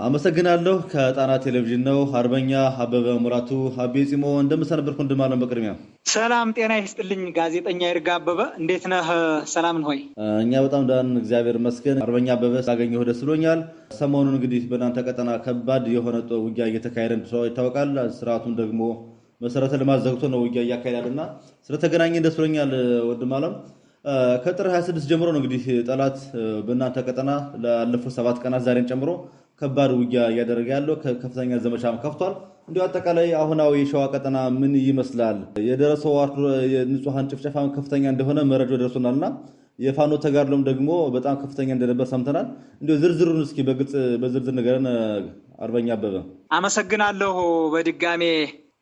አመሰግናለሁ ከጣና ቴሌቪዥን ነው አርበኛ አበበ ሙራቱ አቤጺሞ እንደምሰነበርኩ እንደማለም በቅድሚያ ሰላም ጤና ይስጥልኝ ጋዜጠኛ ይርጋ አበበ እንዴት ነህ ሰላም ነህ ወይ እኛ በጣም ደህና እግዚአብሔር ይመስገን አርበኛ አበበ ሳገኘው ደስ ብሎኛል ሰሞኑን እንግዲህ በእናንተ ቀጠና ከባድ የሆነ ውጊያ እየተካሄደ እንደሆነ ይታወቃል ስርዓቱን ደግሞ መሰረተ ልማት ዘግቶ ነው ውጊያ እያካሄዳልና ስለተገናኘን ደስ ብሎኛል ወንድማለም ከጥር 26 ጀምሮ ነው እንግዲህ ጠላት በእናንተ ቀጠና ላለፉት 7 ቀናት ዛሬን ጨምሮ ከባድ ውጊያ እያደረገ ያለው ከፍተኛ ዘመቻም ከፍቷል እንዲሁ አጠቃላይ አሁናው የሸዋ ቀጠና ምን ይመስላል የደረሰው የንጹሃን ጭፍጨፋም ከፍተኛ እንደሆነ መረጃው ደርሶናልና የፋኖ ተጋድሎም ደግሞ በጣም ከፍተኛ እንደነበር ሰምተናል እንዲሁ ዝርዝሩን እስኪ በግልጽ በዝርዝር ነገርን አርበኛ አበበ አመሰግናለሁ በድጋሜ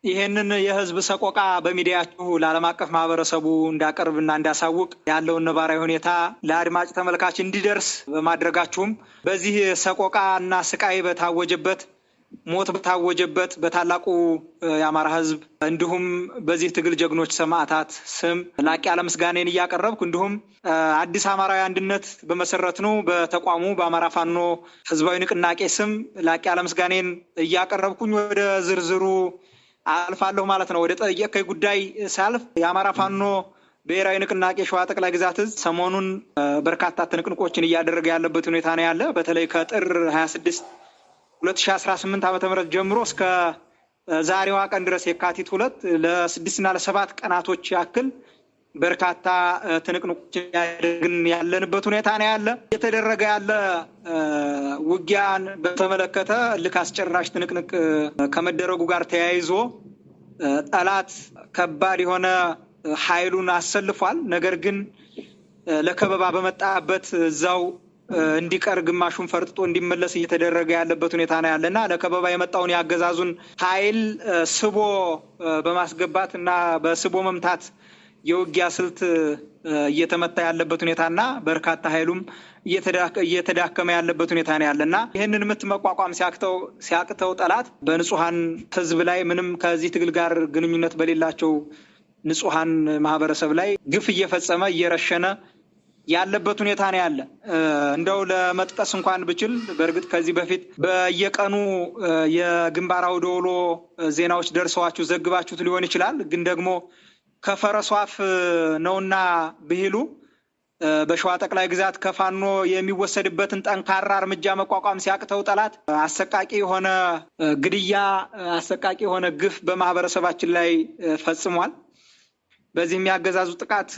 ይሄንን የህዝብ ሰቆቃ በሚዲያችሁ ለዓለም አቀፍ ማህበረሰቡ እንዳቀርብና እንዳሳውቅ ያለውን ነባራዊ ሁኔታ ለአድማጭ ተመልካች እንዲደርስ በማድረጋችሁም በዚህ ሰቆቃና ስቃይ በታወጀበት ሞት በታወጀበት በታላቁ የአማራ ህዝብ እንዲሁም በዚህ ትግል ጀግኖች ሰማዕታት ስም ላቅ ያለ ምስጋናን እያቀረብኩ እንዲሁም አዲስ አማራዊ አንድነት በመሰረትነው በተቋሙ በአማራ ፋኖ ህዝባዊ ንቅናቄ ስም ላቅ ያለ ምስጋናን እያቀረብኩኝ ወደ ዝርዝሩ አልፋለሁ ማለት ነው ወደ ጠየቀኝ ጉዳይ ሳልፍ የአማራ ፋኖ ብሔራዊ ንቅናቄ ሸዋ ጠቅላይ ግዛት ሰሞኑን በርካታ ትንቅንቆችን እያደረገ ያለበት ሁኔታ ነው ያለ በተለይ ከጥር 26 2018 ዓ.ም ጀምሮ እስከ ዛሬዋ ቀን ድረስ የካቲት 2 ለ6 እና ለ7 ቀናቶች ያክል በርካታ ትንቅንቆችን ያደረግን ያለንበት ሁኔታ ነው ያለ የተደረገ ያለ ውጊያን በተመለከተ ልካስጨራሽ ትንቅንቅ ከመደረጉ ጋር ተያይዞ ጠላት ከባድ የሆነ ኃይሉን አሰልፏል ነገር ግን ለከበባ በመጣበት እዛው እንዲቀር ግማሹን ፈርጥጦ እንዲመለስ እየተደረገ ያለበት ሁኔታ ነው ያለና ለከበባ የመጣውን ያገዛዙን ኃይል ስቦ በማስገባትና በስቦ መምታት የውጊያ ስልት እየተመታ ያለበት ሁኔታና በርካታ ኃይሉም እየተዳከመ ያለበት ሁኔታ ነው ያለና ይሄንን መቋቋም ሲያቅተው ጠላት በንጹሃን ህዝብ ላይ ምንም ከዚህ ትግል ጋር ግንኙነት በሌላቸው ንጹሃን ማህበረሰብ ላይ ግፍ እየፈጸመ እየረሸነ ያለበት ሁኔታ ነው ያለ እንደው ለመጥቀስ እንኳን ብችል በእርግጥ ከዚህ በፊት በየቀኑ የግንባር አውደውሎ ዜናዎች ደርሰዋችሁ ዘግባችሁት ሊሆን ይችላል ግን ደግሞ ከፈረሷፍ ነውና ብሂሉ በሸዋ ጠቅላይ ግዛት ከፋኖ የሚወሰድበትን ጠንካራ እርምጃ መቋቋም ሲያቅተው ጠላት አሰቃቂ የሆነ ግድያ አሰቃቂ የሆነ ግፍ በማህበረሰባችን ላይ ፈጽሟል በዚህም ያገዛዙ ጥቃት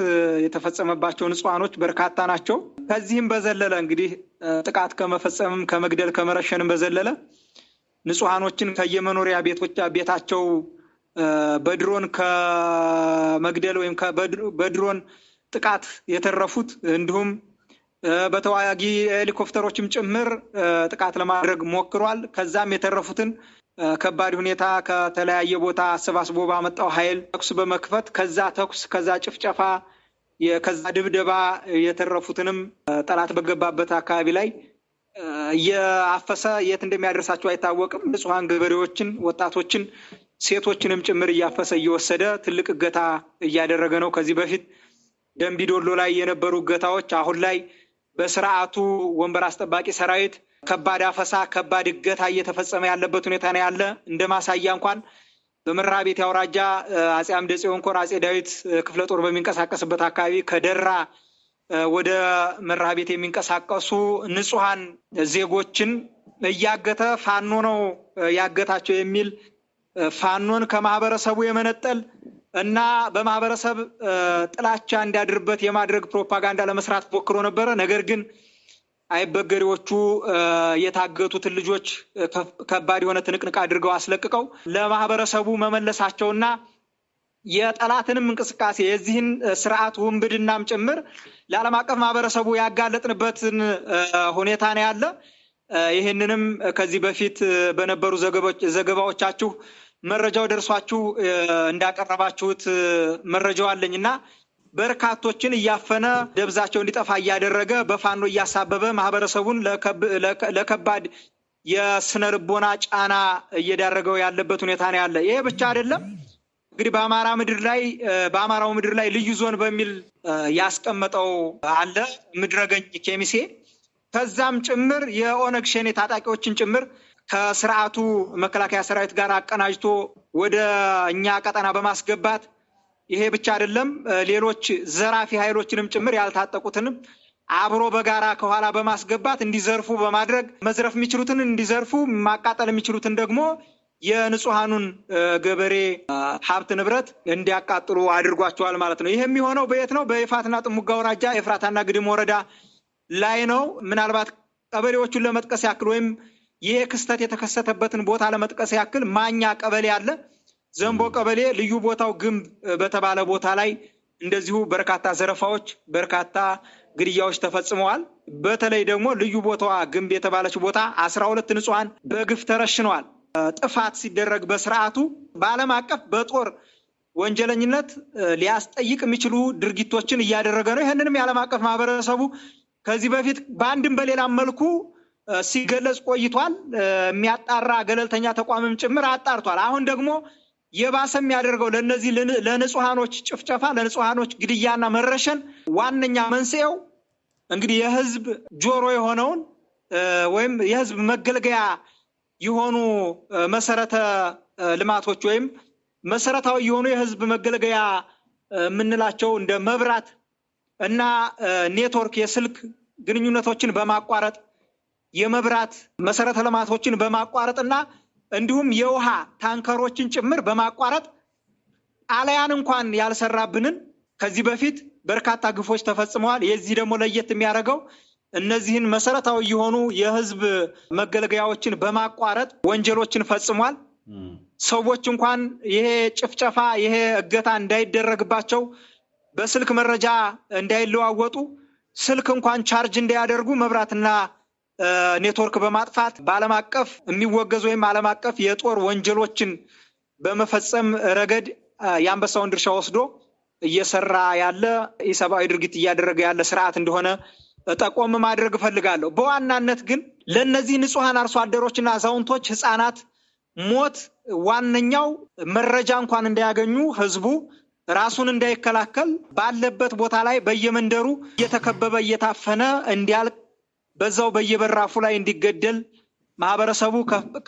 የተፈጸመባቸው ንጹሃኖች በርካታ ናቸው ከዚህም በዘለለ እንግዲህ ጥቃት ከመፈጸምም ከመግደል ከመረሸንም በዘለለ ንጹሃኖችን ከየመኖሪያ ቤታቸው በድሮን ከመግደል ወይም በድሮን ጥቃት የተረፉት እንዲሁም በተዋጊ ሄሊኮፕተሮችም ጭምር ጥቃት ለማድረግ ሞክሯል ከዛም የተረፉትን ከባድ ሁኔታ ከተለያየ ቦታ አሰባስቦ ባመጣው ኃይል ተኩስ በመክፈት ከዛ ተኩስ ከዛ ጭፍጨፋ ከዛ ድብደባ የተረፉትንም ጠላት በገባበት አካባቢ ላይ የአፈሰ የት እንደሚያደርሳቸው አይታወቅም ንጹሃን ገበሬዎችን ወጣቶችን ሴቶችንም ጭምር እያፈሰ እየወሰደ ትልቅ እገታ እያደረገ ነው ከዚህ በፊት ደምቢዶሎ ላይ የነበሩ እገታዎች አሁን ላይ በስርዓቱ ወንበር አስጠባቂ ሰራዊት ከባድ አፈሳ ከባድ እገታ እየተፈጸመ ያለበት ሁኔታ ነው ያለ እንደማሳያ እንኳን በመራቤት ያውራጃ አጼ አምደ ጽዮን ኮር አጼ ዳዊት ክፍለ ጦር በሚንቀሳቀስበት አካባቢ ከደራ ወደ መራቤት የሚንቀሳቀሱ ንጹሃን ዜጎችን እያገተ ፋኖ ነው ያገታቸው የሚል ፋኖን ከማህበረሰቡ የመነጠል እና በማህበረሰብ ጥላቻ እንዲያድርበት የማድረግ ፕሮፓጋንዳ ለመስራት ሞክሮ ነበር ነገር ግን አይበገሪዎቹ የታገቱትን ልጆች ከባድ የሆነ ትንቅንቅ አድርገው አስለቅቀው ለማህበረሰቡ መመለሳቸውና የጠላትንም እንቅስቃሴ የዚህን ስርዓት ውንብድናም ጭምር ለዓለም አቀፍ ማህበረሰቡ ያጋለጥንበትን ሁኔታ ነው ያለ ይሄንንም ከዚህ በፊት በነበሩ ዘገባዎቻችሁ መረጃው ደርሷችሁ እንዳቀረባችሁት መረጃው አለኝና በርካቶችን እያፈነ ደብዛቸው እንዲጠፋ እያደረገ በፋኖ እያሳበበ ማህበረሰቡን ለከባድ የስነልቦና ጫና እየዳረገው ያለበት ሁኔታ ነው ያለ ይሄ ብቻ አይደለም እንግዲህ በአማራው ምድር ላይ ልዩ ዞን በሚል ያስቀመጠው አለ ምድረገኝ ኬሚሴ ከዛም ጭምር የኦነግ ሸኔ ታጣቂዎችን ጭምር ከስርዓቱ መከላከያ ሰራዊት ጋር አቀናጅቶ ወደ እኛ ቀጠና በማስገባት ይሄ ብቻ አይደለም፣ ሌሎች ዘራፊ ኃይሎችንም ጭምር ያልታጠቁትንም አብሮ በጋራ ከኋላ በማስገባት እንዲዘርፉ በማድረግ መዝረፍ የሚችሉትን እንዲዘርፉ፣ ማቃጠል የሚችሉትን ደግሞ የንጹሃኑን ገበሬ ሀብት ንብረት እንዲያቃጥሉ አድርጓቸዋል ማለት ነው። ይሄ የሚሆነው በየት ነው? በይፋትና ጥሙጋ ወራጃ ኤፍራታና ግድም ወረዳ ላይ ነው። ምናልባት ቀበሌዎቹን ለመጥቀስ ያክል ወይም ይሄ ክስተት የተከሰተበትን ቦታ ለመጥቀስ ያክል ማኛ ቀበሌ አለ። ዘንቦ ቀበሌ ልዩ ቦታው ግንብ በተባለ ቦታ ላይ እንደዚሁ በርካታ ዘረፋዎች፣ በርካታ ግድያዎች ተፈጽመዋል። በተለይ ደግሞ ልዩ ቦታዋ ግንብ የተባለች ቦታ 12 ንጹሃን በግፍ ተረሽነዋል። ጥፋት ሲደረግ በስርዓቱ በዓለም አቀፍ በጦር ወንጀለኝነት ሊያስጠይቅ የሚችሉ ድርጊቶችን እያደረገ ነው። ይህንንም የዓለም አቀፍ ማህበረሰቡ ከዚህ በፊት በአንድም በሌላም መልኩ ሲገለጽ ቆይቷል። የሚያጣራ ገለልተኛ ተቋምም ጭምር አጣርቷል። አሁን ደግሞ የባሰ የሚያደርገው ለነዚህ ለንጹሃኖች ጭፍጨፋ፣ ለንጹሃኖች ግድያና መረሸን ዋነኛ መንስኤው እንግዲህ የህዝብ ጆሮ የሆነውን ወይም የህዝብ መገልገያ የሆኑ መሰረተ ልማቶች ወይም መሰረታዊ የሆኑ የህዝብ መገልገያ የምንላቸው እንደ መብራት እና ኔትወርክ የስልክ ግንኙነቶችን በማቋረጥ የመብራት መሰረተ ልማቶችን በማቋረጥና እንዲሁም የውሃ ታንከሮችን ጭምር በማቋረጥ ጣሊያን እንኳን ያልሰራብንን ከዚህ በፊት በርካታ ግፎች ተፈጽመዋል። የዚህ ደግሞ ለየት የሚያደርገው እነዚህን መሰረታዊ የሆኑ የህዝብ መገልገያዎችን በማቋረጥ ወንጀሎችን ፈጽሟል። ሰዎች እንኳን ይሄ ጭፍጨፋ፣ ይሄ እገታ እንዳይደረግባቸው፣ በስልክ መረጃ እንዳይለዋወጡ፣ ስልክ እንኳን ቻርጅ እንዳያደርጉ መብራትና ኔትወርክ በማጥፋት በዓለም አቀፍ የሚወገዙ ወይም ዓለም አቀፍ የጦር ወንጀሎችን በመፈጸም ረገድ የአንበሳውን ድርሻ ወስዶ እየሰራ ያለ ኢሰብአዊ ድርጊት እያደረገ ያለ ስርዓት እንደሆነ ጠቆም ማድረግ እፈልጋለሁ። በዋናነት ግን ለነዚህ ንጹሃን አርሶ አደሮችና አዛውንቶች፣ ህፃናት ሞት ዋነኛው መረጃ እንኳን እንዳያገኙ ህዝቡ ራሱን እንዳይከላከል ባለበት ቦታ ላይ በየመንደሩ እየተከበበ እየታፈነ እንዲያልቅ፣ በዛው በየበራፉ ላይ እንዲገደል ማህበረሰቡ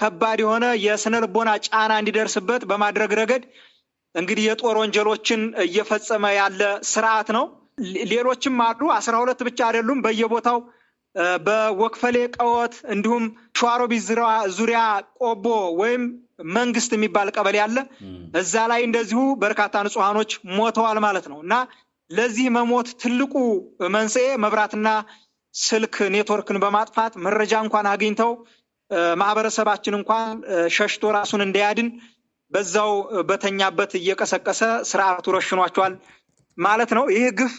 ከባድ የሆነ የስነ ልቦና ጫና እንዲደርስበት በማድረግ ረገድ እንግዲህ የጦር ወንጀሎችን እየፈጸመ ያለ ስርዓት ነው። ሌሎችም አሉ። 12 ብቻ አይደሉም። በየቦታው በወክፈሌ ቀወት፣ እንዲሁም ሸዋሮቢት ዙሪያ ቆቦ ወይም መንግስት የሚባል ቀበሌ አለ። እዛ ላይ እንደዚሁ በርካታ ንጹሃኖች ሞተዋል ማለት ነው። እና ለዚህ መሞት ትልቁ መንስኤ መብራትና ስልክ ኔትወርክን በማጥፋት መረጃ እንኳን አግኝተው ማህበረሰባችን እንኳን ሸሽቶ ራሱን እንዳያድን በዛው በተኛበት እየቀሰቀሰ ስርዓቱ ረሽኗቸዋል ማለት ነው። ይህ ግፍ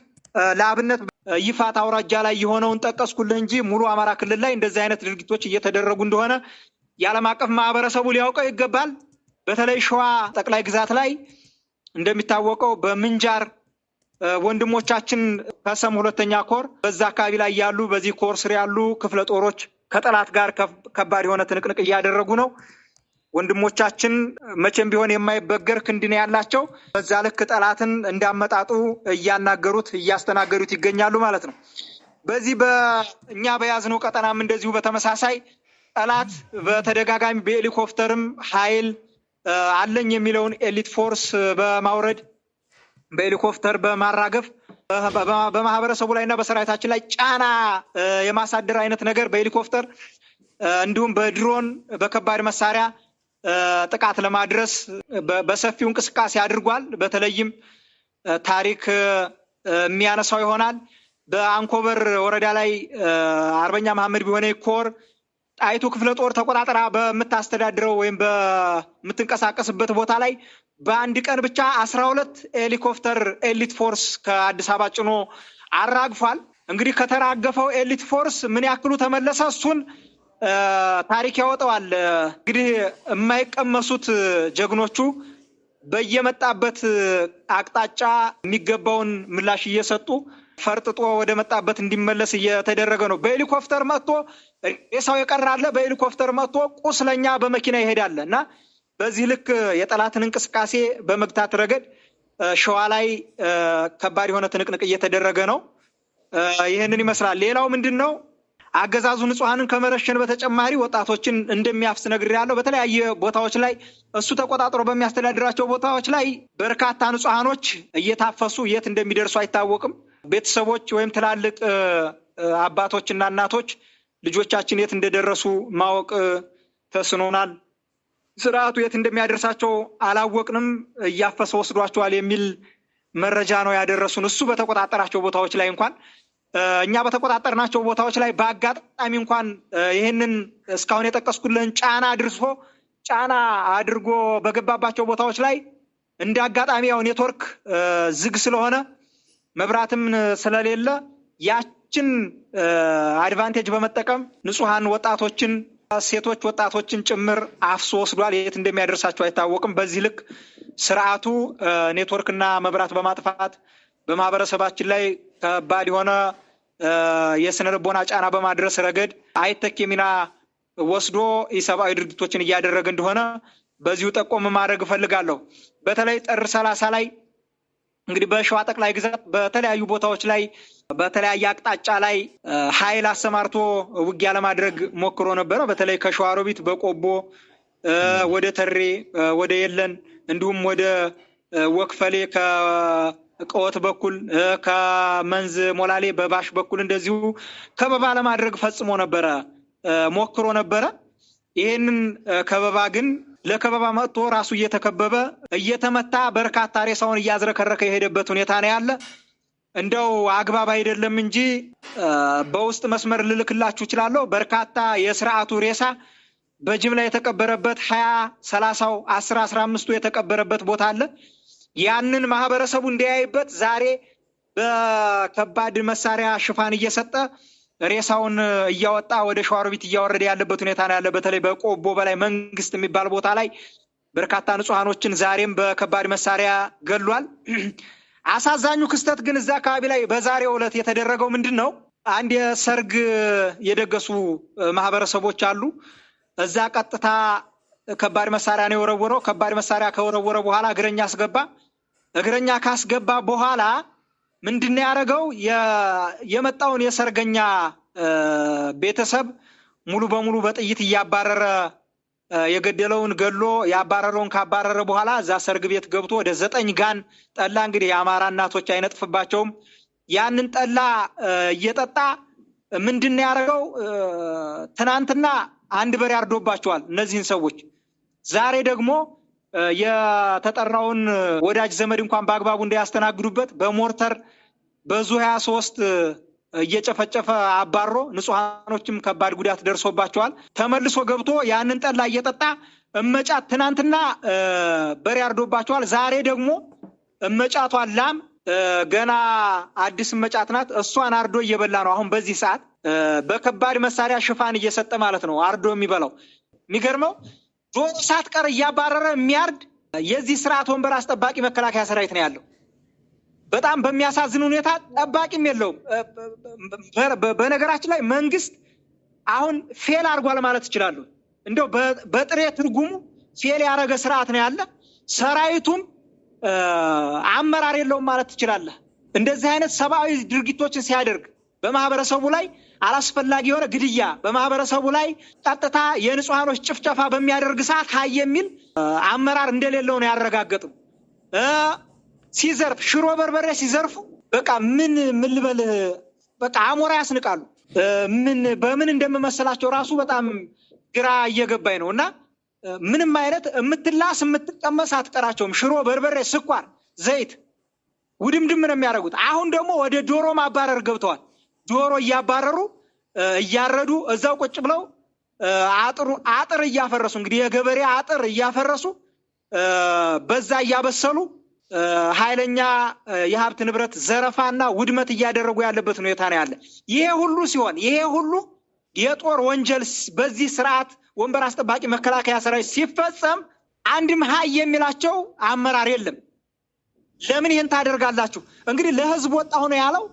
ለአብነት ይፋት አውራጃ ላይ የሆነውን ጠቀስኩልህ እንጂ ሙሉ አማራ ክልል ላይ እንደዚህ አይነት ድርጊቶች እየተደረጉ እንደሆነ የዓለም አቀፍ ማህበረሰቡ ሊያውቀው ይገባል። በተለይ ሸዋ ጠቅላይ ግዛት ላይ እንደሚታወቀው በምንጃር ወንድሞቻችን ከሰም 2ኛ ኮር በዛ አካባቢ ላይ ያሉ በዚህ ኮር ስር ያሉ ክፍለ ጦሮች ከጠላት ጋር ከባድ የሆነ ትንቅንቅ እያደረጉ ነው። ወንድሞቻችን መቼም ቢሆን የማይበገር ክንድ ነው ያላቸው። በዛ ልክ ጠላትን እንዳመጣጡ እያናገሩት እያስተናገዱት ይገኛሉ ማለት ነው። በዚህ በእኛ በያዝነው ቀጠናም እንደዚሁ በተመሳሳይ ጠላት በተደጋጋሚ በሄሊኮፕተርም ኃይል አለኝ የሚለውን ኤሊት ፎርስ በማውረድ በሄሊኮፕተር በማራገፍ በማህበረሰቡ ላይና በሰራዊታችን ላይ ጫና የማሳደር አይነት ነገር በሄሊኮፕተር እንዲሁም በድሮን በከባድ መሳሪያ ጥቃት ለማድረስ በሰፊው እንቅስቃሴ አድርጓል። በተለይም ታሪክ የሚያነሳው ይሆናል። በአንኮበር ወረዳ ላይ አርበኛ መሐመድ ቢሆነ ኮር ጣይቱ ክፍለ ጦር ተቆጣጥራ በምታስተዳድረው ወይም በምትንቀሳቀስበት ቦታ ላይ በአንድ ቀን ብቻ 12 ሄሊኮፕተር ኤሊት ፎርስ ከአዲስ አበባ ጭኖ አራግፏል። እንግዲህ ከተራገፈው ኤሊት ፎርስ ምን ያክሉ ተመለሰ? እሱን ታሪክ ያወጣዋል። እንግዲህ የማይቀመሱት ጀግኖቹ በየመጣበት አቅጣጫ የሚገባውን ምላሽ እየሰጡ ፈርጥጦ ወደ መጣበት እንዲመለስ እየተደረገ ነው። በሄሊኮፕተር መጥቶ ሬሳው የቀራለ በሄሊኮፕተር መጥቶ ቁስለኛ በመኪና ይሄዳል እና በዚህ ልክ የጠላትን እንቅስቃሴ በመግታት ረገድ ሸዋ ላይ ከባድ የሆነ ትንቅንቅ እየተደረገ ነው። ይህንን ይመስላል። ሌላው ምንድን ነው? አገዛዙ ንጹሃንን ከመረሸን በተጨማሪ ወጣቶችን እንደሚያፍስ ነግሬያለሁ። በተለያየ ቦታዎች ላይ እሱ ተቆጣጥሮ በሚያስተዳድራቸው ቦታዎች ላይ በርካታ ንጹሃኖች እየታፈሱ የት እንደሚደርሱ አይታወቅም። ቤተሰቦች ወይም ትላልቅ አባቶችና እናቶች ልጆቻችን የት እንደደረሱ ማወቅ ተስኖናል። ስርዓቱ የት እንደሚያደርሳቸው አላወቅንም፣ እያፈሰ ወስዷቸዋል የሚል መረጃ ነው ያደረሱን። እሱ በተቆጣጠራቸው ቦታዎች ላይ እንኳን እኛ በተቆጣጠርናቸው ቦታዎች ላይ በአጋጣሚ እንኳን ይህንን እስካሁን የጠቀስኩልን ጫና አድርጎ በገባባቸው ቦታዎች ላይ እንደ አጋጣሚ ያው ኔትወርክ ዝግ ስለሆነ መብራትም ስለሌለ ያችን አድቫንቴጅ በመጠቀም ንጹሃን ወጣቶችን፣ ሴቶች ወጣቶችን ጭምር አፍሶ ወስዷል። የት እንደሚያደርሳቸው አይታወቅም። በዚህ ልክ ስርዓቱ ኔትወርክና መብራት በማጥፋት በማህበረሰባችን ላይ ከባድ የሆነ የስነ ልቦና ጫና በማድረስ ረገድ አይተክ ሚና ወስዶ ኢሰብአዊ ድርጊቶችን እያደረገ እንደሆነ በዚሁ ጠቆም ማድረግ እፈልጋለሁ። በተለይ ጥር 30 ላይ እንግዲህ በሸዋ ጠቅላይ ግዛት በተለያዩ ቦታዎች ላይ በተለያየ አቅጣጫ ላይ ኃይል አሰማርቶ ውጊያ ለማድረግ ሞክሮ ነበረ። በተለይ ከሸዋሮቢት በቆቦ ወደ ተሬ ወደ የለን እንዲሁም ወደ ወክፈሌ ከቀወት በኩል ከመንዝ ሞላሌ በባሽ በኩል እንደዚሁ ከበባ ለማድረግ ፈጽሞ ነበረ ሞክሮ ነበረ። ይሄንን ከበባ ግን ለከበባ መጥቶ ራሱ እየተከበበ እየተመታ በርካታ ሬሳውን እያዝረከረከ የሄደበት ሁኔታ ነው ያለ። እንደው አግባብ አይደለም እንጂ በውስጥ መስመር ልልክላችሁ እችላለሁ። በርካታ የስርዓቱ ሬሳ በጅምላ የተቀበረበት 20፣ 30፣ 10፣ 15 የተቀበረበት ቦታ አለ። ያንን ማህበረሰቡ እንዲያይበት ዛሬ በከባድ መሳሪያ ሽፋን እየሰጠ ሬሳውን እያወጣ ወደ ሸዋሮቢት እያወረደ ያለበት ሁኔታ ነው ያለ። በተለይ በቆቦ በላይ መንግስት የሚባል ቦታ ላይ በርካታ ንጹሃኖችን ዛሬም በከባድ መሳሪያ ገሏል። አሳዛኙ ክስተት ግን እዛ አካባቢ ላይ በዛሬው ዕለት የተደረገው ምንድነው? አንድ የሰርግ የደገሱ ማህበረሰቦች አሉ። እዛ ቀጥታ ከባድ መሳሪያ ነው የወረወረው። ከባድ መሳሪያ ከወረወረ በኋላ እግረኛ አስገባ። እግረኛ ካስገባ በኋላ ምንድነው ያደረገው? የመጣውን የሰርገኛ ቤተሰብ ሙሉ በሙሉ በጥይት እያባረረ የገደለውን ገሎ ያባረረውን ካባረረ በኋላ እዛ ሰርግ ቤት ገብቶ ወደ 9 ጋን ጠላ፣ እንግዲህ የአማራ እናቶች አይነጥፍባቸውም፣ ያንን ጠላ እየጠጣ ምንድነው ያደረገው? ትናንትና አንድ በሬ አርዶባቸዋል እነዚህን ሰዎች። ዛሬ ደግሞ የተጠራውን ወዳጅ ዘመድ እንኳን በአግባቡ እንዳያስተናግዱበት በሞርተር በዙ 23 እየጨፈጨፈ አባሮ ንጹሃኖችም ከባድ ጉዳት ደርሶባቸዋል። ተመልሶ ገብቶ ያንን ጠላ እየጠጣ እመጫት ትናንትና በሬ አርዶባቸዋል። ዛሬ ደግሞ እመጫቷን ላም ገና አዲስ እመጫት ናት፣ እሷን አርዶ እየበላ ነው። አሁን በዚህ ሰዓት በከባድ መሳሪያ ሽፋን እየሰጠ ማለት ነው አርዶ የሚበላው። የሚገርመው ዶሮ ሳትቀር እያባረረ የሚያርድ የዚህ ስርዓት ወንበር አስጠባቂ መከላከያ ሰራዊት ነው ያለው። በጣም በሚያሳዝን ሁኔታ ጠባቂም የለውም። በነገራችን ላይ መንግስት አሁን ፌል አድርጓል ማለት ይችላሉ። እንደው በጥሬ ትርጉሙ ፌል ያደረገ ስርዓት ነው ያለ። ሰራዊቱም አመራር የለውም ማለት ትችላለህ። እንደዚህ አይነት ሰብአዊ ድርጊቶችን ሲያደርግ በማህበረሰቡ ላይ አላስፈላጊ የሆነ ግድያ፣ በማህበረሰቡ ላይ ቀጥታ የንጹሃኖች ጭፍጨፋ በሚያደርግ ሰዓት ሀይ የሚል አመራር እንደሌለው ነው ያረጋገጡ። ሲዘርፍ ሽሮ በርበሬ ሲዘርፉ በቃ ምን ልበልህ፣ በቃ አሞራ ያስንቃሉ። በምን እንደምመስላቸው ራሱ በጣም ግራ እየገባኝ ነው። እና ምንም አይነት የምትላስ የምትቀመስ አትቀራቸውም። ሽሮ በርበሬ፣ ስኳር፣ ዘይት ውድምድም ነው የሚያደርጉት። አሁን ደግሞ ወደ ዶሮ ማባረር ገብተዋል። ዶሮ እያባረሩ እያረዱ እዛው ቁጭ ብለው አጥር እያፈረሱ፣ እንግዲህ የገበሬ አጥር እያፈረሱ በዛ እያበሰሉ ኃይለኛ የሀብት ንብረት ዘረፋና ውድመት እያደረጉ ያለበት ሁኔታ ነው ያለ። ይሄ ሁሉ ሲሆን ይሄ ሁሉ የጦር ወንጀል በዚህ ስርዓት ወንበር አስጠባቂ መከላከያ ሰራዊት ሲፈጸም አንድም ሀይ የሚላቸው አመራር የለም። ለምን ይሄን ታደርጋላችሁ? እንግዲህ ለህዝብ ወጣሁ ነው ያለው።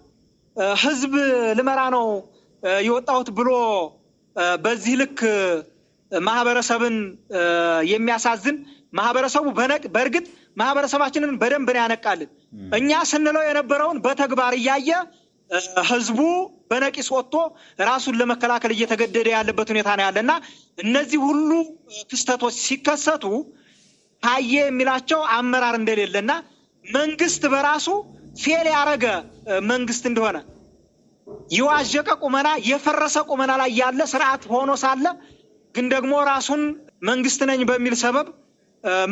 ህዝብ ልመራ ነው የወጣሁት ብሎ በዚህ ልክ ማህበረሰብን የሚያሳዝን ማህበረሰቡ በእርግጥ ማህበረሰባችንን በደንብ ነው ያነቃልን። እኛ ስንለው የነበረውን በተግባር እያየ ህዝቡ በነቂስ ወጥቶ ራሱን ለመከላከል እየተገደደ ያለበት ሁኔታ ነው ያለና እነዚህ ሁሉ ክስተቶች ሲከሰቱ ታየ የሚላቸው አመራር እንደሌለና መንግስት በራሱ ፌል ያረገ መንግስት እንደሆነ ይዋጀቀ ቁመና የፈረሰ ቁመና ላይ ያለ ስርዓት ሆኖ ሳለ ግን ደግሞ ራሱን መንግስት ነኝ በሚል ሰበብ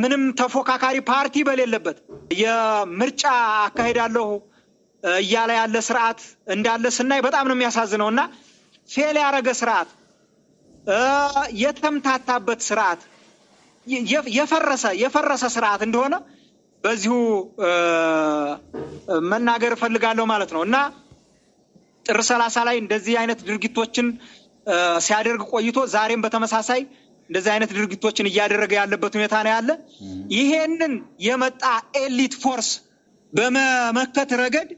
ምንም ተፎካካሪ ፓርቲ በሌለበት የምርጫ አካሄዳለሁ እያለ ያለ ስርዓት እንዳለ ስናይ በጣም ነው የሚያሳዝነውና ፌል ያረገ ስርዓት የተምታታበት ስርዓት የፈረሰ ስርዓት እንደሆነ በዚሁ መናገር ፈልጋለሁ ማለት ነው እና ጥር 30 ላይ እንደዚህ አይነት ድርጊቶችን ሲያደርግ ቆይቶ ዛሬም በተመሳሳይ እንደዚህ አይነት ድርጊቶችን እያደረገ ያለበት ሁኔታ ነው ያለ። ይሄንን የመጣ ኤሊት ፎርስ በመመከት ረገድ